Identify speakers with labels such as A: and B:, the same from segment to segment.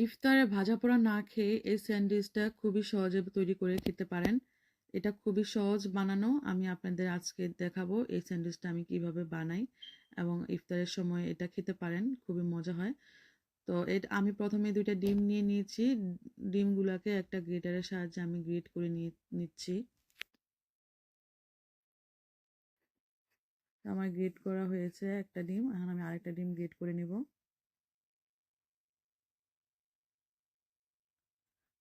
A: ইফতারে ভাজাপোড়া না খেয়ে এই স্যান্ডউইচটা খুবই সহজে তৈরি করে খেতে পারেন। এটা খুবই সহজ বানানো। আমি আপনাদের আজকে দেখাবো এই স্যান্ডউইচটা আমি কিভাবে বানাই এবং ইফতারের সময় এটা খেতে পারেন। খুবই মজা হয়। তো আমি প্রথমে ২ টা ডিম নিয়ে নিয়েছি। ডিমগুলাকে একটা গ্রেটারের সাহায্যে আমি গ্রেট করে নিচ্ছি। আমার গ্রেট করা হয়েছে একটা ডিম। এখন আমি আরেকটা ডিম গ্রেট করে নিব।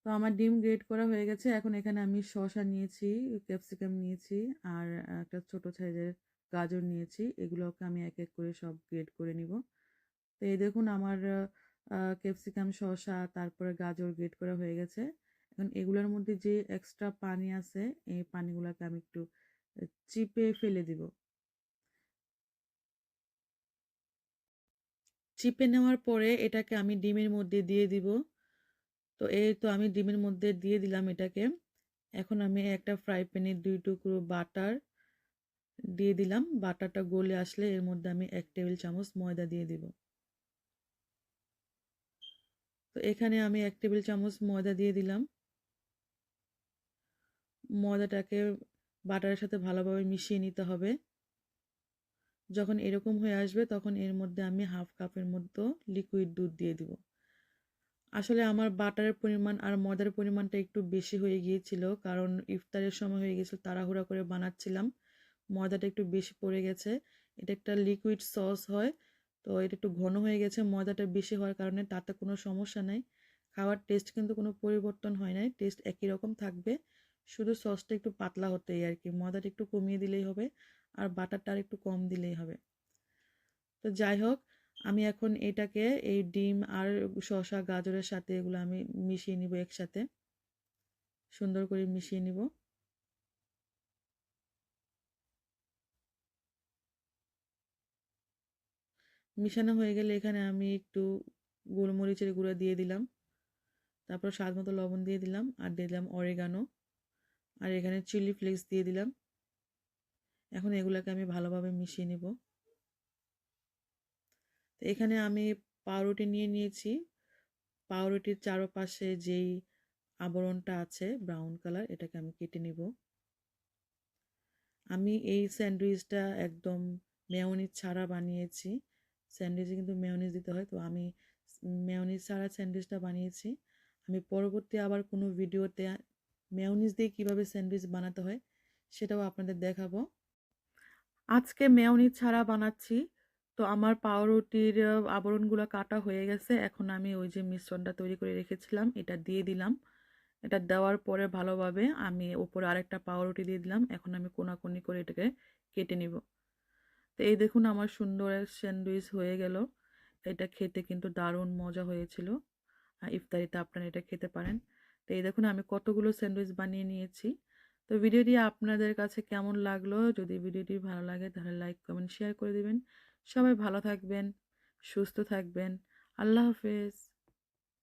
A: তো আমার ডিম গ্রেট করা হয়ে গেছে। এখন এখানে আমি শসা নিয়েছি, ক্যাপসিকাম নিয়েছি আর একটা ছোট সাইজের গাজর নিয়েছি। এগুলোকে আমি এক এক করে সব গ্রেট করে নিব। তো এই দেখুন আমার ক্যাপসিকাম, শসা তারপরে গাজর গ্রেট করা হয়ে গেছে। এখন এগুলোর মধ্যে যে এক্সট্রা পানি আছে এই পানিগুলোকে আমি একটু চিপে ফেলে দিব। চিপে নেওয়ার পরে এটাকে আমি ডিমের মধ্যে দিয়ে দিব। তো এই তো আমি ডিমের মধ্যে দিয়ে দিলাম এটাকে। এখন আমি একটা ফ্রাই প্যানে ২ টুকরো বাটার দিয়ে দিলাম। বাটারটা গলে আসলে এর মধ্যে আমি ১ টেবিল চামচ ময়দা দিয়ে দিব। তো এখানে আমি ১ টেবিল চামচ ময়দা দিয়ে দিলাম। ময়দাটাকে বাটারের সাথে ভালোভাবে মিশিয়ে নিতে হবে। যখন এরকম হয়ে আসবে তখন এর মধ্যে আমি 1/2 কাপের মতো লিকুইড দুধ দিয়ে দিব। আসলে আমার বাটারের পরিমাণ আর ময়দার পরিমাণটা একটু বেশি হয়ে গিয়েছিল, কারণ ইফতারের সময় হয়ে গেছিল, তাড়াহুড়া করে বানাচ্ছিলাম। ময়দাটা একটু বেশি পড়ে গেছে। এটা একটা লিকুইড সস হয়। তো এটা একটু ঘন হয়ে গেছে ময়দাটা বেশি হওয়ার কারণে, তাতে কোনো সমস্যা নাই। খাওয়ার টেস্ট কিন্তু কোনো পরিবর্তন হয় নাই। টেস্ট একই রকম থাকবে। শুধু সসটা একটু পাতলা হতে আর কি। ময়দাটা একটু কমিয়ে দিলেই হবে আর বাটারটা আর একটু কম দিলেই হবে। তো যাই হোক, আমি এখন এটাকে এই ডিম আর শসা গাজরের সাথে এগুলো আমি মিশিয়ে নিব একসাথে। সুন্দর করে মিশিয়ে নিব। মিশানো হয়ে গেলে এখানে আমি একটু গোলমরিচের গুঁড়া দিয়ে দিলাম। তারপর স্বাদ মতো লবণ দিয়ে দিলাম আর দিয়ে দিলাম অরিগানো আর এখানে চিলি ফ্লেক্স দিয়ে দিলাম। এখন এগুলাকে আমি ভালোভাবে মিশিয়ে নিব। তো এখানে আমি পাউরুটি নিয়ে নিয়েছি। পাউরুটির চারপাশে যেই আবরণটা আছে ব্রাউন কালার, এটাকে আমি কেটে নিব। আমি এই স্যান্ডউইচটা একদম মেয়োনিজ ছাড়া বানিয়েছি। স্যান্ডউইচে কিন্তু মেয়োনিজ দিতে হয়, তো আমি মেয়োনিজ ছাড়া স্যান্ডউইচটা বানিয়েছি। আমি পরবর্তী আবার কোনো ভিডিওতে মেয়োনিজ দিয়ে কীভাবে স্যান্ডউইচ বানাতে হয় সেটাও আপনাদের দেখাবো। আজকে মেয়োনিজ ছাড়া বানাচ্ছি। তো আমার পাউরুটির আবরণগুলো কাটা হয়ে গেছে। এখন আমি ওই যে মিশ্রণটা তৈরি করে রেখেছিলাম এটা দিয়ে দিলাম। এটা দেওয়ার পরে ভালোভাবে আমি উপরে আরেকটা পাউরুটি দিয়ে দিলাম। এখন আমি কোনাকুনি করে এটাকে কেটে নিব। তো এই দেখুন আমার সুন্দর এক স্যান্ডউইচ হয়ে গেল। এটা খেতে কিন্তু দারুণ মজা হয়েছিল। ইফতারিতে আপনারা এটা খেতে পারেন। তো এই দেখুন আমি কতগুলো স্যান্ডউইচ বানিয়ে নিয়েছি। তো ভিডিওটি আপনাদের কাছে কেমন লাগলো? যদি ভিডিওটি ভালো লাগে তাহলে লাইক, কমেন্ট, শেয়ার করে দিবেন। সবাই ভালো থাকবেন, সুস্থ থাকবেন। আল্লাহ হাফেজ।